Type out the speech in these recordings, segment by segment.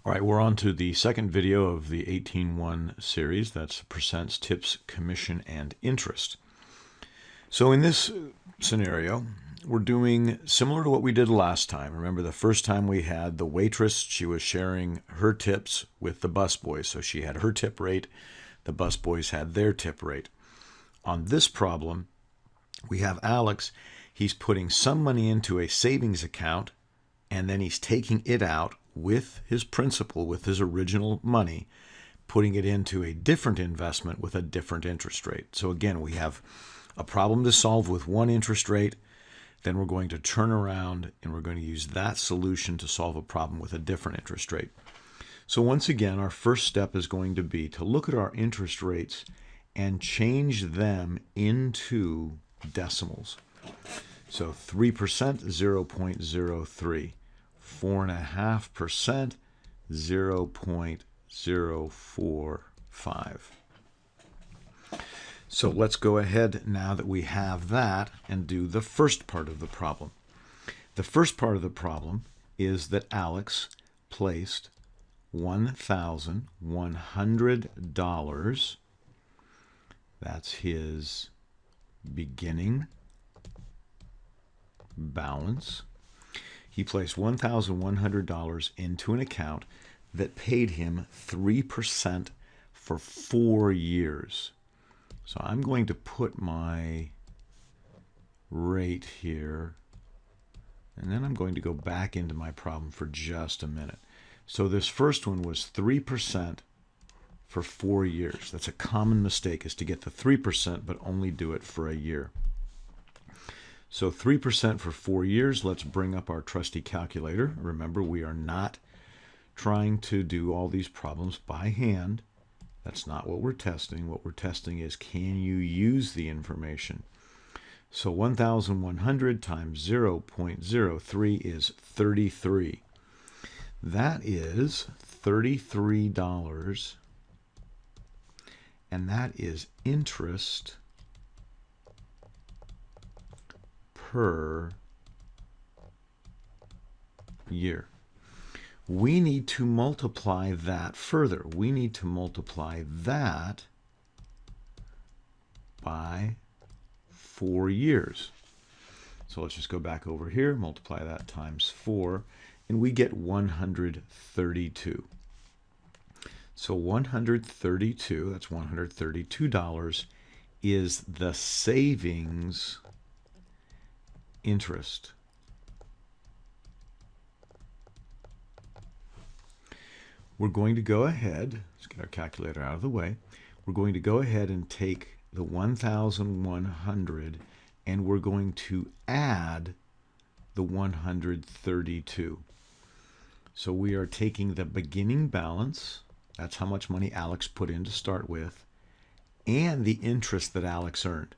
All right, we're on to the second video of the 18-1 series. That's percents, tips, commission, and interest. So in this scenario, we're doing similar to what we did last time. Remember, the first time we had the waitress, she was sharing her tips with the busboys. So she had her tip rate, the busboys had their tip rate. On this problem, we have Alex. He's putting some money into a savings account, and then he's taking it out with his principal, with his original money, putting it into a different investment with a different interest rate. So again, we have a problem to solve with one interest rate, then we're going to turn around and we're going to use that solution to solve a problem with a different interest rate. So once again, our first step is going to be to look at our interest rates and change them into decimals. So 3%, 0.03. 4.5%, 0.045. So let's go ahead now that we have that and do the first part of the problem. The first part of the problem is that Alex placed $1,100. That's his beginning balance. He placed $1,100 into an account that paid him 3% for 4 years. So I'm going to put my rate here, and then I'm going to go back into my problem for just a minute. So this first one was 3% for 4 years. That's a common mistake, is to get the 3% but only do it for a year. So 3% for 4 years. Let's bring up our trusty calculator. Remember, we are not trying to do all these problems by hand. That's not what we're testing. What we're testing is, can you use the information? So 1,100 times 0.03 is 33. That is $33, and that is interest per year. We need to multiply that further. We need to multiply that by 4 years. So let's just go back over here, multiply that times 4, and we get 132. So 132, that's $132, is the savings interest. We're going to go ahead, let's get our calculator out of the way. We're going to go ahead and take the 1,100 and we're going to add the 132. So we are taking the beginning balance, that's how much money Alex put in to start with, and the interest that Alex earned.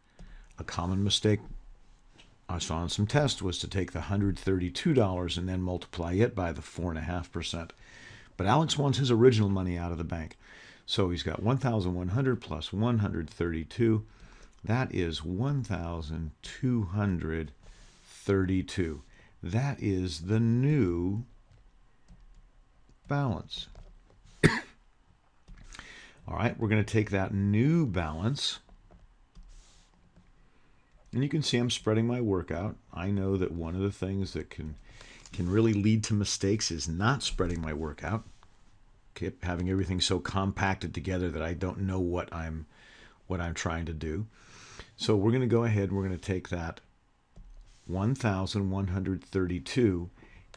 A common mistake I saw on some tests was to take the $132 and then multiply it by the 4.5%. But Alex wants his original money out of the bank. So he's got 1,100 plus 132. That is 1,232. That is the new balance. All right, we're going to take that new balance. And you can see I'm spreading my work out. I know that one of the things that can really lead to mistakes is not spreading my work out. Having everything so compacted together that I don't know what I'm trying to do. So we're going to go ahead and we're going to take that 1,132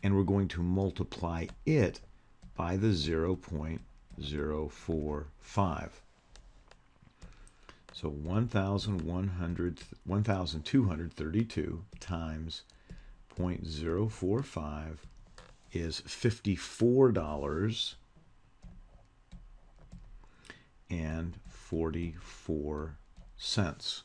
and we're going to multiply it by the 0.045. So 1,232 times 0.045 is $54.44.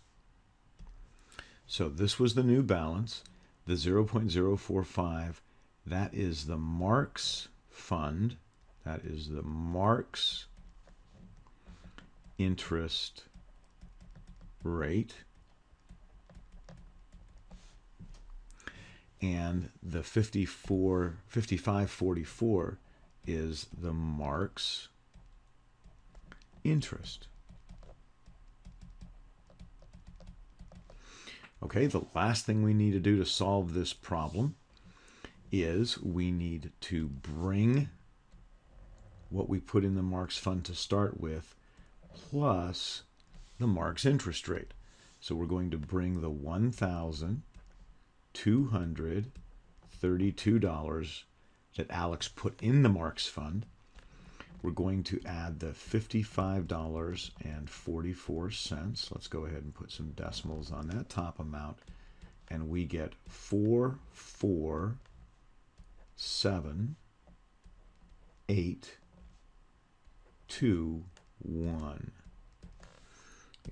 So this was the new balance, the 0.045. That is the Marks fund. That is the Marks interest rate. And the 55.44 is the mark's interest. Okay, the last thing we need to do to solve this problem is we need to bring what we put in the marks fund to start with plus the mark's interest rate. So we're going to bring the $1,232 that Alex put in the marks fund. We're going to add the $55.44. Let's go ahead and put some decimals on that top amount, and we get 447,821.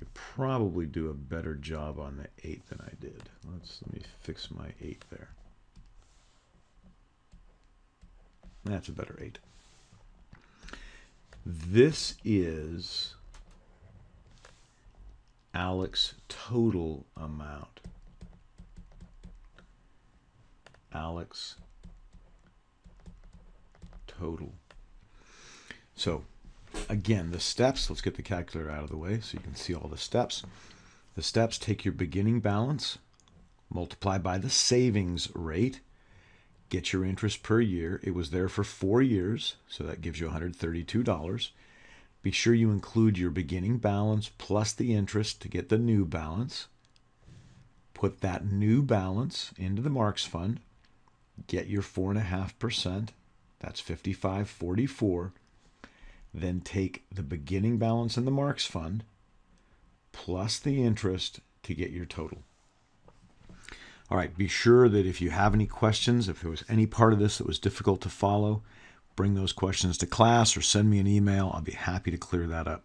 You probably do a better job on the 8 than I did. Let me fix my 8 there. That's a better 8. This is Alex's total amount. Alex total. So again, the steps, let's get the calculator out of the way so you can see all the steps. The steps: take your beginning balance, multiply by the savings rate, get your interest per year. It was there for 4 years, so that gives you $132. Be sure you include your beginning balance plus the interest to get the new balance. Put that new balance into the marks fund. Get your 4.5%. That's $55.44. Then take the beginning balance in the marks fund plus the interest to get your total. All right, be sure that if you have any questions, if there was any part of this that was difficult to follow, bring those questions to class or send me an email. I'll be happy to clear that up.